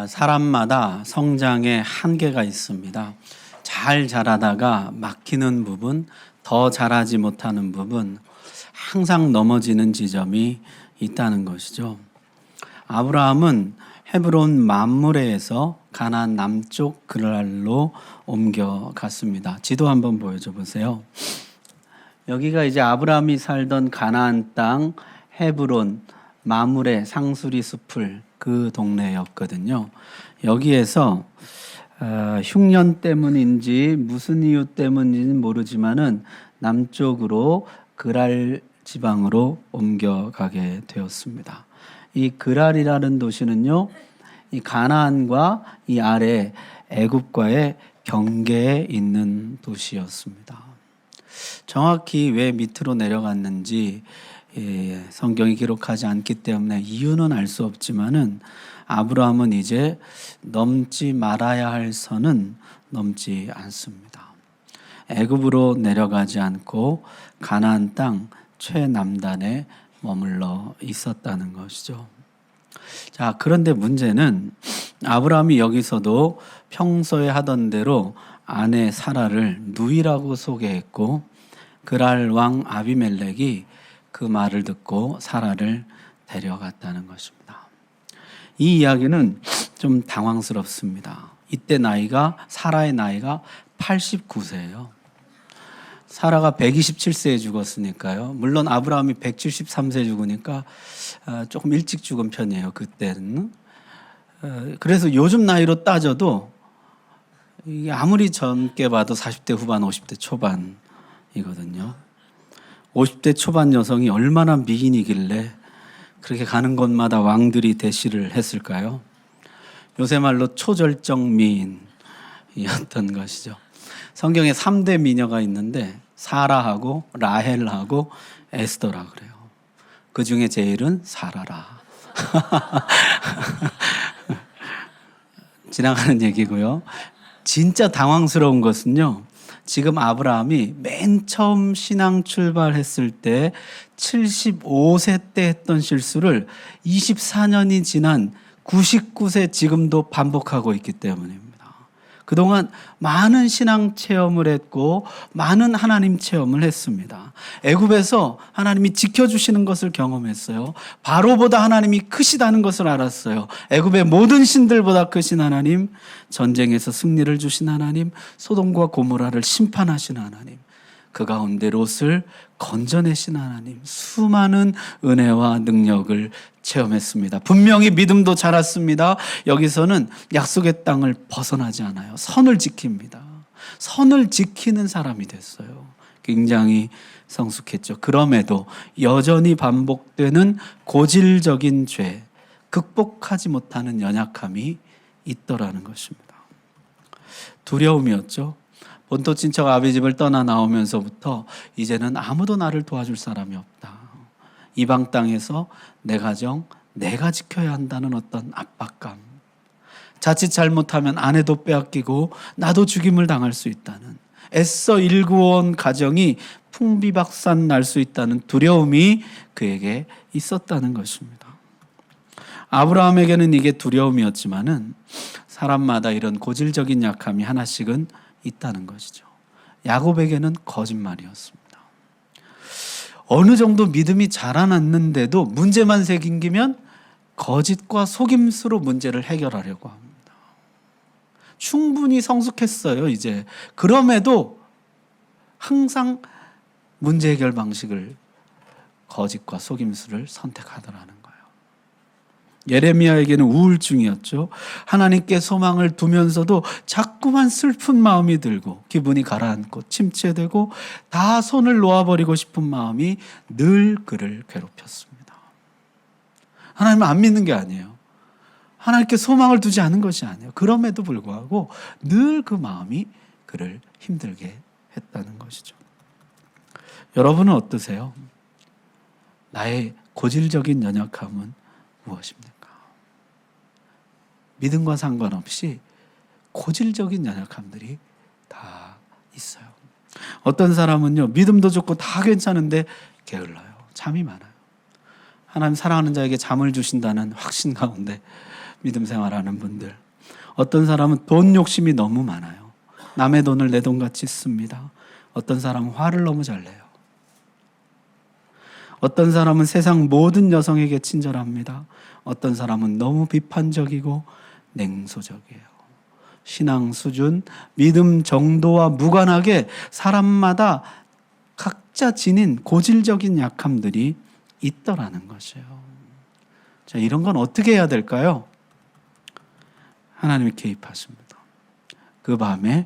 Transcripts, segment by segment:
사람마다 성장의 한계가 있습니다. 잘 자라다가 막히는 부분, 더 자라지 못하는 부분, 항상 넘어지는 지점이 있다는 것이죠. 아브라함은 헤브론 mamre에서 가나안 남쪽 그랄로 옮겨갔습니다. 지도 한번 보여줘 보세요. 여기가 이제 아브라함이 살던 가나안 땅 헤브론 mamre 상수리 숲을 그 동네였거든요. 여기에서 흉년 때문인지 무슨 이유 때문인지는 모르지만은 남쪽으로 그랄 지방으로 옮겨가게 되었습니다. 이 그랄이라는 도시는요, 이 가나안과 이 아래 애굽과의 경계에 있는 도시였습니다. 정확히 왜 밑으로 내려갔는지 성경이 기록하지 않기 때문에 이유는 알 수 없지만은 아브라함은 이제 넘지 말아야 할 선은 넘지 않습니다. 애굽으로 내려가지 않고 가나안 땅 최남단에 머물러 있었다는 것이죠. 자, 그런데 문제는 아브라함이 여기서도 평소에 하던 대로 아내 사라를 누이라고 소개했고 그랄 왕 아비멜렉이 그 말을 듣고 사라를 데려갔다는 것입니다. 이 이야기는 좀 당황스럽습니다. 이때 사라의 나이가 89세예요. 사라가 127세에 죽었으니까요. 물론 아브라함이 173세에 죽으니까 조금 일찍 죽은 편이에요, 그때는. 그래서 요즘 나이로 따져도 이게 아무리 젊게 봐도 40대 후반, 50대 초반이거든요. 50대 초반 여성이 얼마나 미인이길래 그렇게 가는 곳마다 왕들이 대시를 했을까요? 요새 말로 초절정 미인이었던 것이죠. 성경에 3대 미녀가 있는데 사라하고 라헬하고 에스더라 그래요. 그 중에 제일은 사라라. 지나가는 얘기고요. 진짜 당황스러운 것은요, 지금 아브라함이 맨 처음 신앙 출발했을 때 75세 때 했던 실수를 24년이 지난 99세 지금도 반복하고 있기 때문입니다. 그동안 많은 신앙 체험을 했고 많은 하나님 체험을 했습니다. 애굽에서 하나님이 지켜주시는 것을 경험했어요. 바로보다 하나님이 크시다는 것을 알았어요. 애굽의 모든 신들보다 크신 하나님, 전쟁에서 승리를 주신 하나님, 소돔과 고모라를 심판하신 하나님, 그 가운데 롯을 건져내신 하나님, 수많은 은혜와 능력을 체험했습니다. 분명히 믿음도 자랐습니다. 여기서는 약속의 땅을 벗어나지 않아요. 선을 지킵니다. 선을 지키는 사람이 됐어요. 굉장히 성숙했죠. 그럼에도 여전히 반복되는 고질적인 죄, 극복하지 못하는 연약함이 있더라는 것입니다. 두려움이었죠. 본토 친척 아비 집을 떠나 나오면서부터 이제는 아무도 나를 도와줄 사람이 없다. 이방 땅에서 내 가정, 내가 지켜야 한다는 어떤 압박감. 자칫 잘못하면 아내도 빼앗기고 나도 죽임을 당할 수 있다는, 애써 일구어온 가정이 풍비박산 날 수 있다는 두려움이 그에게 있었다는 것입니다. 아브라함에게는 이게 두려움이었지만은 사람마다 이런 고질적인 약함이 하나씩은 있다는 것이죠. 야곱에게는 거짓말이었습니다. 어느 정도 믿음이 자라났는데도 문제만 생기면 거짓과 속임수로 문제를 해결하려고 합니다. 충분히 성숙했어요, 이제. 그럼에도 항상 문제 해결 방식을 거짓과 속임수를 선택하더라는 거예요. 예레미야에게는 우울증이었죠. 하나님께 소망을 두면서도 자꾸만 슬픈 마음이 들고 기분이 가라앉고 침체되고 다 손을 놓아버리고 싶은 마음이 늘 그를 괴롭혔습니다. 하나님을 안 믿는 게 아니에요. 하나님께 소망을 두지 않은 것이 아니에요. 그럼에도 불구하고 늘 그 마음이 그를 힘들게 했다는 것이죠. 여러분은 어떠세요? 나의 고질적인 연약함은 무엇입니까? 믿음과 상관없이 고질적인 연약함들이 다 있어요. 어떤 사람은요, 믿음도 좋고 다 괜찮은데 게을러요. 잠이 많아요. 하나님 사랑하는 자에게 잠을 주신다는 확신 가운데 믿음 생활하는 분들. 어떤 사람은 돈 욕심이 너무 많아요. 남의 돈을 내 돈같이 씁니다. 어떤 사람은 화를 너무 잘 내요. 어떤 사람은 세상 모든 여성에게 친절합니다. 어떤 사람은 너무 비판적이고 냉소적이에요. 신앙 수준, 믿음 정도와 무관하게 사람마다 각자 지닌 고질적인 약함들이 있더라는 것이에요. 자, 이런 건 어떻게 해야 될까요? 하나님이 개입하십니다. 그 밤에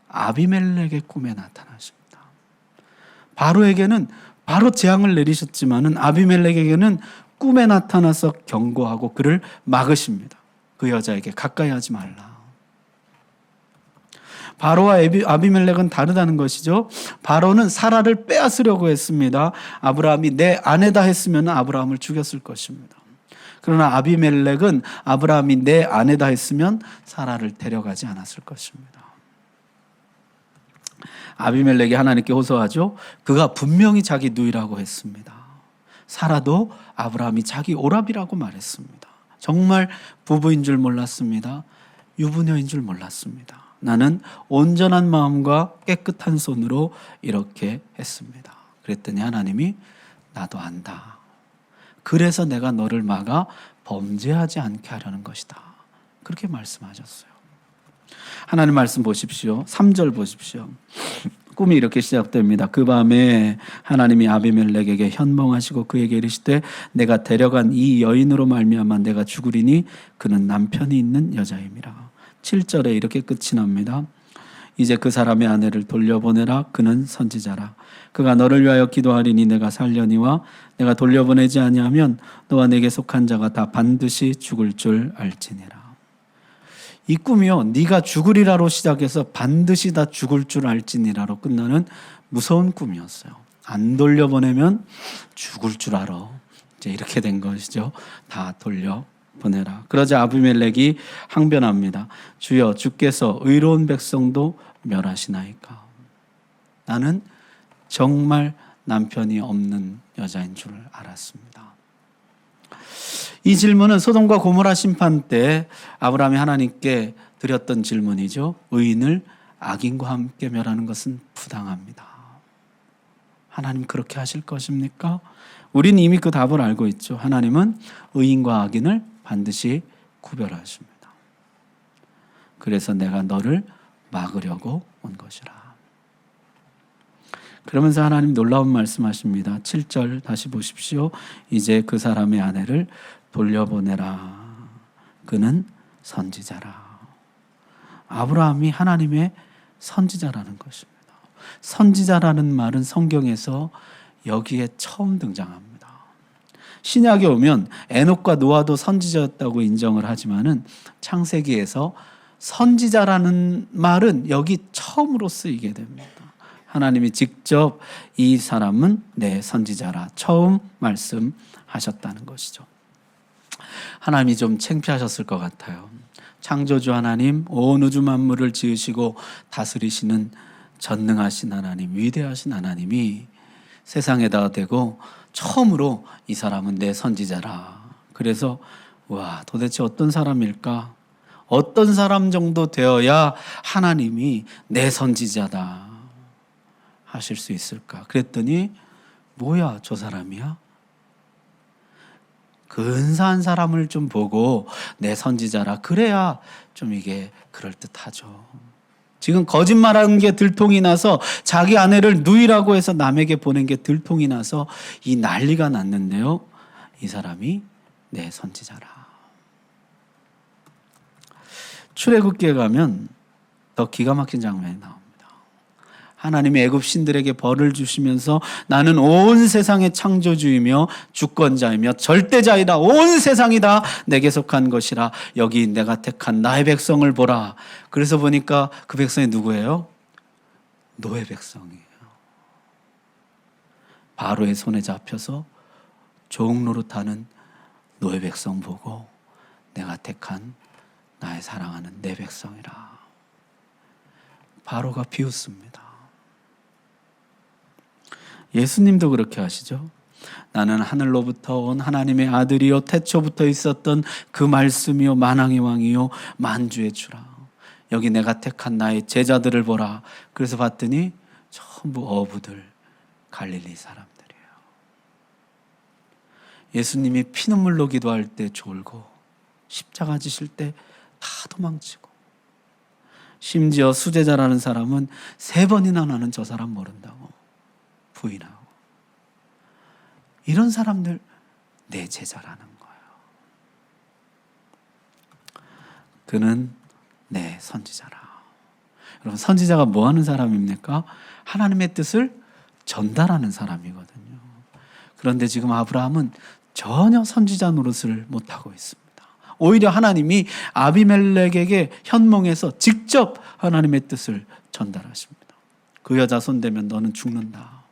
아비멜렉의 꿈에 나타나십니다. 바로에게는 바로 재앙을 내리셨지만은 아비멜렉에게는 꿈에 나타나서 경고하고 그를 막으십니다. 그 여자에게 가까이 하지 말라. 바로와 아비멜렉은 다르다는 것이죠. 바로는 사라를 빼앗으려고 했습니다. 아브라함이 내 아내다 했으면 아브라함을 죽였을 것입니다. 그러나 아비멜렉은 아브라함이 내 아내다 했으면 사라를 데려가지 않았을 것입니다. 아비멜렉이 하나님께 호소하죠. 그가 분명히 자기 누이라고 했습니다. 사라도 아브라함이 자기 오라비라고 말했습니다. 정말 부부인 줄 몰랐습니다. 유부녀인 줄 몰랐습니다. 나는 온전한 마음과 깨끗한 손으로 이렇게 했습니다. 그랬더니 하나님이 나도 안다. 그래서 내가 너를 막아 범죄하지 않게 하려는 것이다. 그렇게 말씀하셨어요. 하나님 말씀 보십시오. 3절 보십시오. 꿈이 이렇게 시작됩니다. 그 밤에 하나님이 아비멜렉에게 현몽하시고 그에게 이르시되 내가 데려간 이 여인으로 말미암아 내가 죽으리니 그는 남편이 있는 여자임이라. 7절에 이렇게 끝이 납니다. 이제 그 사람의 아내를 돌려보내라. 그는 선지자라. 그가 너를 위하여 기도하리니 내가 살려니와 내가 돌려보내지 아니하면 너와 내게 속한 자가 다 반드시 죽을 줄 알지니라. 이 꿈이요, 네가 죽으리라로 시작해서 반드시 다 죽을 줄 알지니라로 끝나는 무서운 꿈이었어요. 안 돌려보내면 죽을 줄 알아. 이제 이렇게 된 것이죠. 다 돌려보내라. 그러자 아비멜렉이 항변합니다. 주여, 주께서 의로운 백성도 멸하시나이까. 나는 정말 남편이 없는 여자인 줄 알았습니다. 이 질문은 소돔과 고모라 심판 때 아브라함이 하나님께 드렸던 질문이죠. 의인을 악인과 함께 멸하는 것은 부당합니다. 하나님 그렇게 하실 것입니까? 우리는 이미 그 답을 알고 있죠. 하나님은 의인과 악인을 반드시 구별하십니다. 그래서 내가 너를 막으려고 온 것이라. 그러면서 하나님 놀라운 말씀하십니다. 7절 다시 보십시오. 이제 그 사람의 아내를 돌려보내라. 그는 선지자라. 아브라함이 하나님의 선지자라는 것입니다. 선지자라는 말은 성경에서 여기에 처음 등장합니다. 신약에 오면 에녹과 노아도 선지자였다고 인정을 하지만은 창세기에서 선지자라는 말은 여기 처음으로 쓰이게 됩니다. 하나님이 직접 이 사람은 내 선지자라 처음 말씀하셨다는 것이죠. 하나님이 좀 창피하셨을 것 같아요. 창조주 하나님, 온 우주 만물을 지으시고 다스리시는 전능하신 하나님, 위대하신 하나님이 세상에다 대고 처음으로 이 사람은 내 선지자라. 그래서 와, 도대체 어떤 사람일까? 어떤 사람 정도 되어야 하나님이 내 선지자다 하실 수 있을까? 그랬더니 뭐야, 저 사람이야? 근사한 사람을 좀 보고 내 선지자라 그래야 좀 이게 그럴듯하죠. 지금 거짓말하는 게 들통이 나서 자기 아내를 누이라고 해서 남에게 보낸 게 들통이 나서 이 난리가 났는데요. 이 사람이 내 선지자라. 출애굽기에 가면 더 기가 막힌 장면이 나옵니다. 하나님이 애굽 신들에게 벌을 주시면서 나는 온 세상의 창조주이며 주권자이며 절대자이다. 온 세상이 다 내게 속한 것이라. 여기 내가 택한 나의 백성을 보라. 그래서 보니까 그 백성이 누구예요? 노예 백성이에요. 바로의 손에 잡혀서 종노릇하는 노예 백성 보고 내가 택한 나의 사랑하는 내 백성이라. 바로가 비웃습니다. 예수님도 그렇게 하시죠. 나는 하늘로부터 온 하나님의 아들이요 태초부터 있었던 그 말씀이요 만왕의 왕이요 만주의 주라. 여기 내가 택한 나의 제자들을 보라. 그래서 봤더니 전부 어부들, 갈릴리 사람들이에요. 예수님이 피눈물로 기도할 때 졸고 십자가 지실 때 다 도망치고, 심지어 수제자라는 사람은 3번이나 나는 저 사람 모른다고 부인하고, 이런 사람들 내 제자라는 거예요. 그는 내 선지자라. 여러분, 선지자가 뭐 하는 사람입니까? 하나님의 뜻을 전달하는 사람이거든요. 그런데 지금 아브라함은 전혀 선지자 노릇을 못하고 있습니다. 오히려 하나님이 아비멜렉에게 현몽해서 직접 하나님의 뜻을 전달하십니다. 그 여자 손대면 너는 죽는다.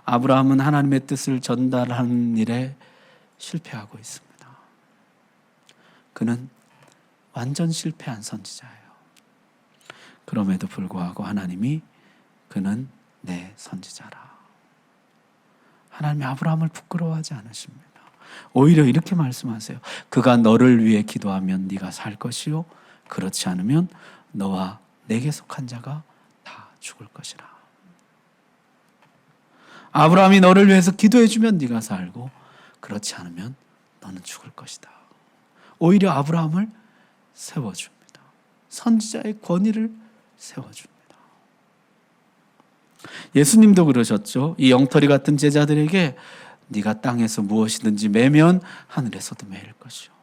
아브라함은 하나님의 뜻을 전달하는 일에 실패하고 있습니다. 그는 완전 실패한 선지자예요. 그럼에도 불구하고 하나님이 그는 내 선지자라. 하나님이 아브라함을 부끄러워하지 않으십니다. 오히려 이렇게 말씀하세요. 그가 너를 위해 기도하면 네가 살 것이요 그렇지 않으면 너와 내게 속한 자가 다 죽을 것이라. 아브라함이 너를 위해서 기도해 주면 네가 살고 그렇지 않으면 너는 죽을 것이다. 오히려 아브라함을 세워줍니다. 선지자의 권위를 세워줍니다. 예수님도 그러셨죠. 이 엉터리 같은 제자들에게 네가 땅에서 무엇이든지 매면 하늘에서도 매일 것이요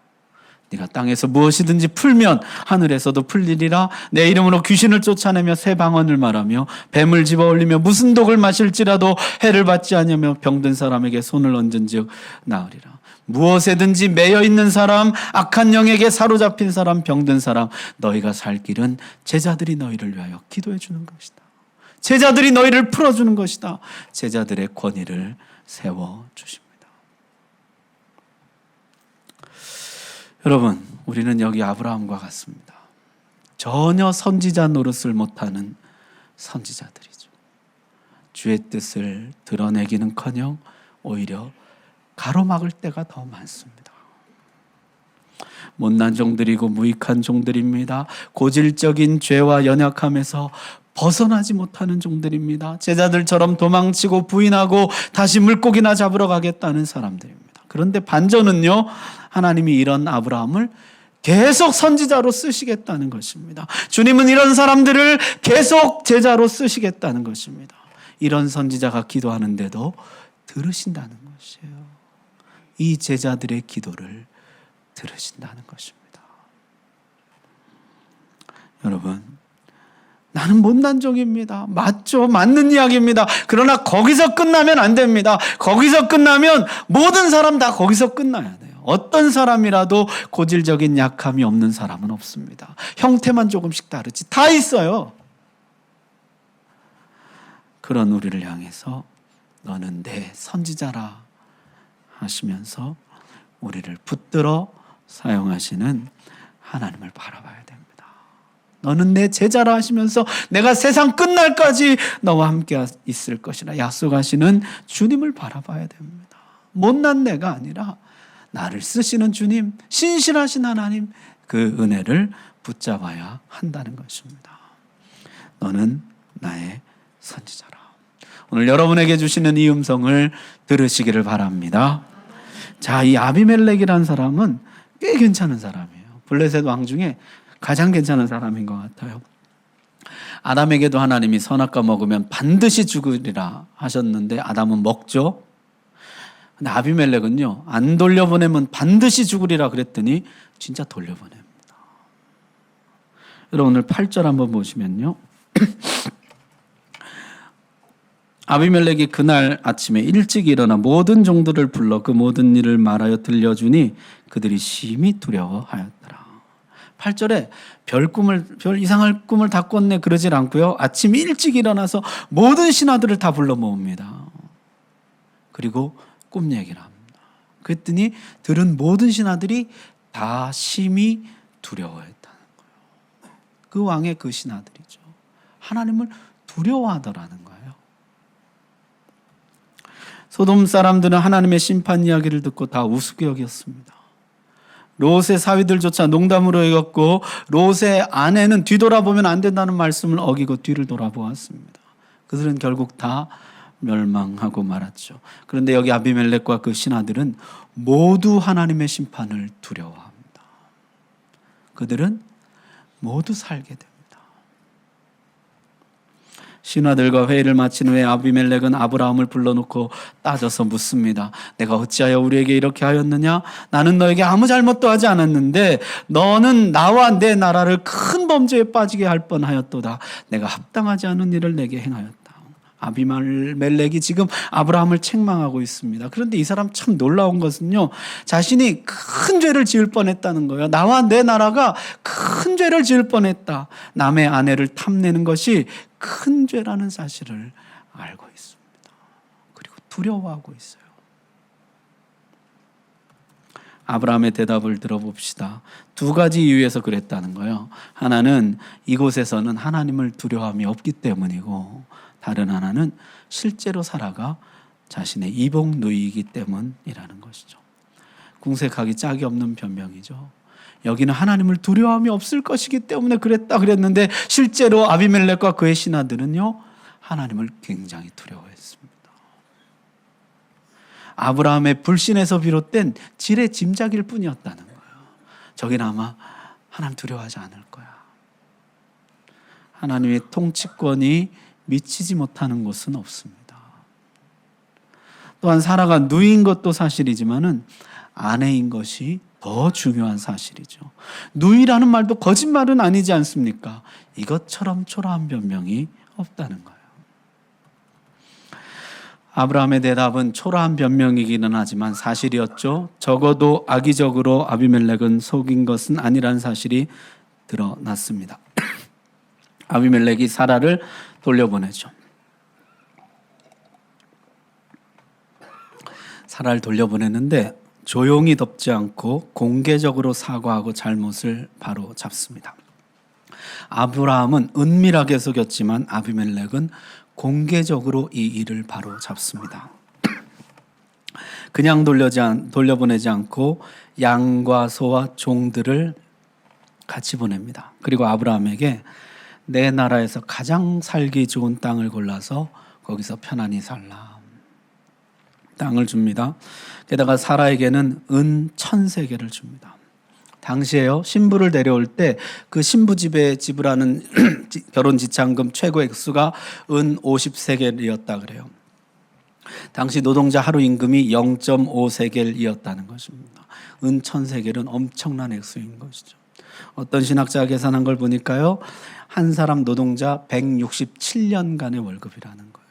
네가 땅에서 무엇이든지 풀면 하늘에서도 풀리리라. 내 이름으로 귀신을 쫓아내며 새 방언을 말하며 뱀을 집어올리며 무슨 독을 마실지라도 해를 받지 않으며 병든 사람에게 손을 얹은즉 나으리라. 무엇에든지 매여 있는 사람, 악한 영에게 사로잡힌 사람, 병든 사람, 너희가 살 길은 제자들이 너희를 위하여 기도해 주는 것이다. 제자들이 너희를 풀어주는 것이다. 제자들의 권위를 세워주십니다. 여러분, 우리는 여기 아브라함과 같습니다. 전혀 선지자 노릇을 못하는 선지자들이죠. 주의 뜻을 드러내기는커녕 오히려 가로막을 때가 더 많습니다. 못난 종들이고 무익한 종들입니다. 고질적인 죄와 연약함에서 벗어나지 못하는 종들입니다. 제자들처럼 도망치고 부인하고 다시 물고기나 잡으러 가겠다는 사람들입니다. 그런데 반전은요, 하나님이 이런 아브라함을 계속 선지자로 쓰시겠다는 것입니다. 주님은 이런 사람들을 계속 제자로 쓰시겠다는 것입니다. 이런 선지자가 기도하는데도 들으신다는 것이에요. 이 제자들의 기도를 들으신다는 것입니다. 여러분, 나는 못난 종입니다. 맞죠? 맞는 이야기입니다. 그러나 거기서 끝나면 안 됩니다. 거기서 끝나면 모든 사람 다 거기서 끝나야 돼요. 어떤 사람이라도 고질적인 약함이 없는 사람은 없습니다. 형태만 조금씩 다르지. 다 있어요. 그런 우리를 향해서 너는 내 선지자라 하시면서 우리를 붙들어 사용하시는 하나님을 바라봐야 됩니다. 너는 내 제자라 하시면서 내가 세상 끝날까지 너와 함께 있을 것이라 약속하시는 주님을 바라봐야 됩니다. 못난 내가 아니라 나를 쓰시는 주님, 신실하신 하나님, 그 은혜를 붙잡아야 한다는 것입니다. 너는 나의 선지자라. 오늘 여러분에게 주시는 이 음성을 들으시기를 바랍니다. 자, 이 아비멜렉이라는 사람은 꽤 괜찮은 사람이에요. 블레셋 왕 중에 가장 괜찮은 사람인 것 같아요. 아담에게도 하나님이 선악과 먹으면 반드시 죽으리라 하셨는데 아담은 먹죠. 근데 아비멜렉은요, 안 돌려보내면 반드시 죽으리라 그랬더니 진짜 돌려보냅니다. 여러분, 오늘 8절 한번 보시면요. 아비멜렉이 그날 아침에 일찍 일어나 모든 종들을 불러 그 모든 일을 말하여 들려주니 그들이 심히 두려워하였더라. 8절에 별 이상할 꿈을 다 꿨네 그러질 않고요. 아침 일찍 일어나서 모든 신하들을 다 불러 모읍니다. 그리고 꿈 얘기를 합니다. 그랬더니 들은 모든 신하들이 다 심히 두려워했다는 거예요. 그 왕의 그 신하들이죠. 하나님을 두려워하더라는 거예요. 소돔 사람들은 하나님의 심판 이야기를 듣고 다 우습게 여겼습니다. 롯의 사위들조차 농담으로 여겼고 롯의 아내는 뒤돌아보면 안 된다는 말씀을 어기고 뒤를 돌아보았습니다. 그들은 결국 다 멸망하고 말았죠. 그런데 여기 아비멜렉과 그 신하들은 모두 하나님의 심판을 두려워합니다. 그들은 모두 살게 됩니다. 신하들과 회의를 마친 후에 아비멜렉은 아브라함을 불러놓고 따져서 묻습니다. 내가 어찌하여 우리에게 이렇게 하였느냐? 나는 너에게 아무 잘못도 하지 않았는데 너는 나와 내 나라를 큰 범죄에 빠지게 할 뻔하였도다. 내가 합당하지 않은 일을 내게 행하였다. 아비멜렉이 지금 아브라함을 책망하고 있습니다. 그런데 이 사람 참 놀라운 것은요, 자신이 큰 죄를 지을 뻔했다는 거예요. 나와 내 나라가 큰 죄를 지을 뻔했다. 남의 아내를 탐내는 것이 큰 죄라는 사실을 알고 있습니다. 그리고 두려워하고 있어요. 아브라함의 대답을 들어봅시다. 두 가지 이유에서 그랬다는 거예요. 하나는 이곳에서는 하나님을 두려움이 없기 때문이고, 다른 하나는 실제로 사라가 자신의 이복 누이이기 때문이라는 것이죠. 궁색하기 짝이 없는 변명이죠. 여기는 하나님을 두려움이 없을 것이기 때문에 그랬는데 실제로 아비멜렉과 그의 신하들은요, 하나님을 굉장히 두려워했습니다. 아브라함의 불신에서 비롯된 지레 짐작일 뿐이었다는 거예요. 저기는 아마 하나님 두려워하지 않을 거야. 하나님의 통치권이 미치지 못하는 곳은 없습니다. 또한 사라가 누이인 것도 사실이지만은 아내인 것이 더 중요한 사실이죠. 누이라는 말도 거짓말은 아니지 않습니까? 이것처럼 초라한 변명이 없다는 거예요. 아브라함의 대답은 초라한 변명이기는 하지만 사실이었죠. 적어도 악의적으로 아비멜렉은 속인 것은 아니라는 사실이 드러났습니다. 아비멜렉이 사라를 돌려보내죠. 사라를 돌려보내는데 조용히 덮지 않고 공개적으로 사과하고 잘못을 바로 잡습니다. 아브라함은 은밀하게 속였지만 아비멜렉은 공개적으로 이 일을 바로 잡습니다. 그냥 돌려보내지 않고 양과 소와 종들을 같이 보냅니다. 그리고 아브라함에게 내 나라에서 가장 살기 좋은 땅을 골라서 거기서 편안히 살라. 땅을 줍니다. 게다가 사라에게는 은 1000세겔을 줍니다. 당시에요, 신부를 데려올 때 그 신부 집에 지불하는 결혼 지참금 최고 액수가 은 50세겔이었다 그래요. 당시 노동자 하루 임금이 0.5세겔이었다는 것입니다. 은 1000세겔은 엄청난 액수인 것이죠. 어떤 신학자가 계산한 걸 보니까요, 한 사람 노동자 167년간의 월급이라는 거예요.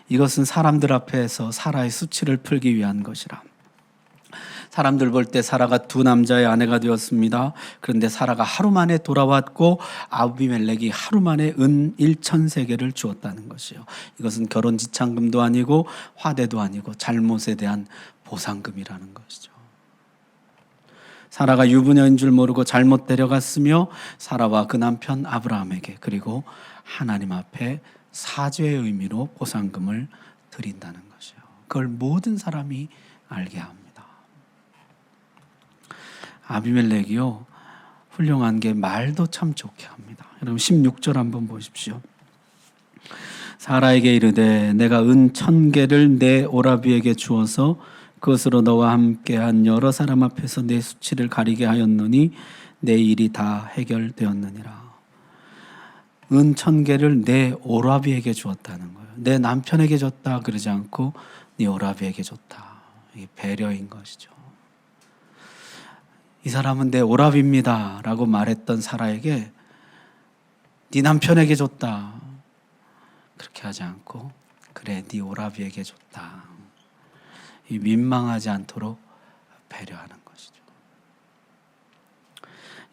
이것은 사람들 앞에서 사라의 수치를 풀기 위한 것이라. 사람들 볼 때 사라가 두 남자의 아내가 되었습니다. 그런데 사라가 하루 만에 돌아왔고 아비멜렉이 하루 만에 은 1000세겔을 주었다는 것이요. 이것은 결혼 지참금도 아니고 화대도 아니고 잘못에 대한 보상금이라는 것이죠. 사라가 유부녀인 줄 모르고 잘못 데려갔으며 사라와 그 남편 아브라함에게 그리고 하나님 앞에 사죄의 의미로 보상금을 드린다는 것이요. 그걸 모든 사람이 알게 합니다. 아비멜렉이요, 훌륭한 게 말도 참 좋게 합니다. 여러분 16절 한번 보십시오. 사라에게 이르되 내가 은 1000개를 내 오라비에게 주어서 그것으로 너와 함께한 여러 사람 앞에서 내 수치를 가리게 하였노니 내 일이 다 해결되었느니라. 은 1000개를 내 오라비에게 주었다는 거예요. 내 남편에게 줬다 그러지 않고 네 오라비에게 줬다. 이게 배려인 것이죠. 이 사람은 내 오라비입니다 라고 말했던 사라에게 네 남편에게 줬다 그렇게 하지 않고 그래 네 오라비에게 줬다. 이 민망하지 않도록 배려하는 것이죠.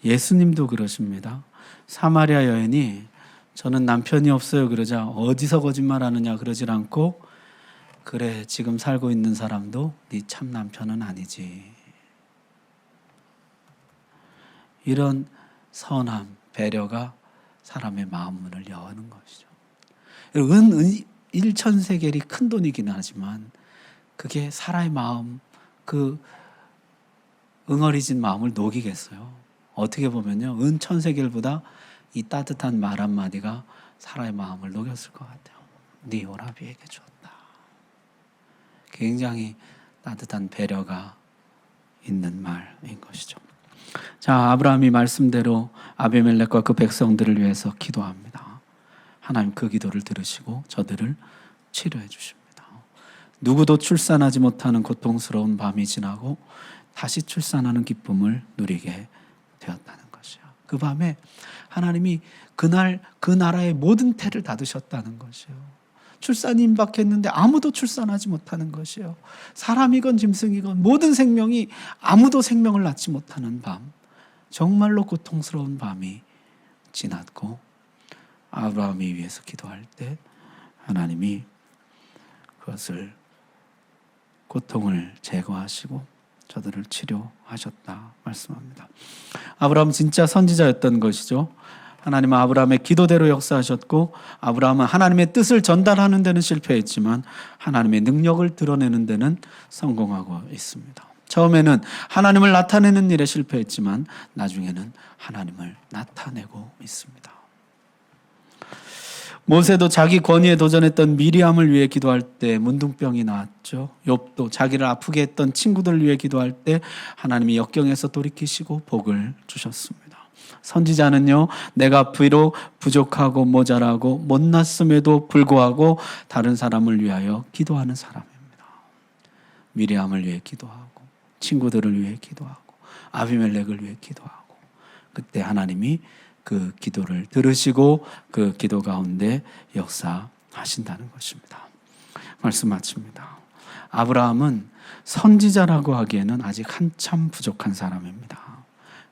예수님도 그러십니다. 사마리아 여인이 저는 남편이 없어요 그러자 어디서 거짓말하느냐 그러질 않고 그래 지금 살고 있는 사람도 네 참 남편은 아니지. 이런 선함, 배려가 사람의 마음 문을 여는 것이죠. 1,000세겔이 큰 돈이긴 하지만 그게 사라의 마음, 그 응어리진 마음을 녹이겠어요. 어떻게 보면요, 은 1,000세겔보다 이 따뜻한 말 한마디가 사라의 마음을 녹였을 것 같아요. 네 오라비에게 주었다. 굉장히 따뜻한 배려가 있는 말인 것이죠. 자, 아브라함이 말씀대로 아비멜렉과 그 백성들을 위해서 기도합니다. 하나님 그 기도를 들으시고 저들을 치료해 주십니다. 누구도 출산하지 못하는 고통스러운 밤이 지나고 다시 출산하는 기쁨을 누리게 되었다는 것이요. 그 밤에 하나님이 그날 그 나라의 모든 태를 닫으셨다는 것이요. 출산이 임박했는데 아무도 출산하지 못하는 것이요. 사람이건 짐승이건 모든 생명이 아무도 생명을 낳지 못하는 밤, 정말로 고통스러운 밤이 지났고 아브라함이 위해서 기도할 때 하나님이 그것을 고통을 제거하시고 저들을 치료하셨다 말씀합니다. 아브라함은 진짜 선지자였던 것이죠. 하나님은 아브라함의 기도대로 역사하셨고 아브라함은 하나님의 뜻을 전달하는 데는 실패했지만 하나님의 능력을 드러내는 데는 성공하고 있습니다. 처음에는 하나님을 나타내는 일에 실패했지만 나중에는 하나님을 나타내고 있습니다. 모세도 자기 권위에 도전했던 미리암을 위해 기도할 때 문둥병이 나왔죠. 욥도 자기를 아프게 했던 친구들을 위해 기도할 때 하나님이 역경에서 돌이키시고 복을 주셨습니다. 선지자는요, 내가 비록 부족하고 모자라고 못났음에도 불구하고 다른 사람을 위하여 기도하는 사람입니다. 미리암을 위해 기도하고 친구들을 위해 기도하고 아비멜렉을 위해 기도하고 그때 하나님이 그 기도를 들으시고 그 기도 가운데 역사하신다는 것입니다. 말씀 마칩니다. 아브라함은 선지자라고 하기에는 아직 한참 부족한 사람입니다.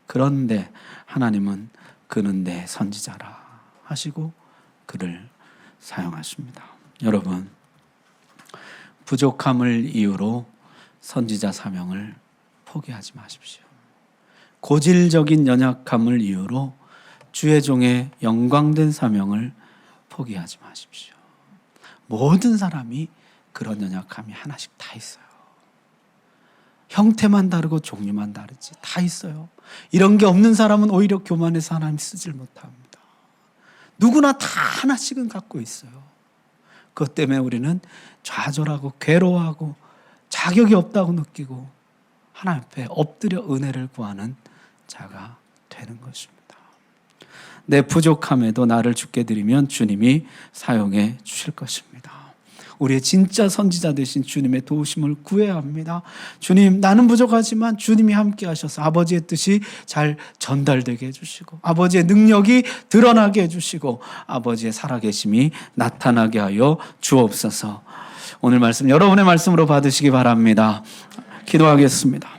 그런데 하나님은 그는 내 선지자라 하시고 그를 사용하십니다. 여러분, 부족함을 이유로 선지자 사명을 포기하지 마십시오. 고질적인 연약함을 이유로 주의 종의 영광된 사명을 포기하지 마십시오. 모든 사람이 그런 연약함이 하나씩 다 있어요. 형태만 다르고 종류만 다르지 다 있어요. 이런 게 없는 사람은 오히려 교만해서 하나님 쓰질 못합니다. 누구나 다 하나씩은 갖고 있어요. 그것 때문에 우리는 좌절하고 괴로워하고 자격이 없다고 느끼고 하나님 앞에 엎드려 은혜를 구하는 자가 되는 것입니다. 내 부족함에도 나를 주께 드리면 주님이 사용해 주실 것입니다. 우리의 진짜 선지자 되신 주님의 도우심을 구해야 합니다. 주님, 나는 부족하지만 주님이 함께 하셔서 아버지의 뜻이 잘 전달되게 해주시고 아버지의 능력이 드러나게 해주시고 아버지의 살아계심이 나타나게 하여 주옵소서. 오늘 말씀 여러분의 말씀으로 받으시기 바랍니다. 기도하겠습니다.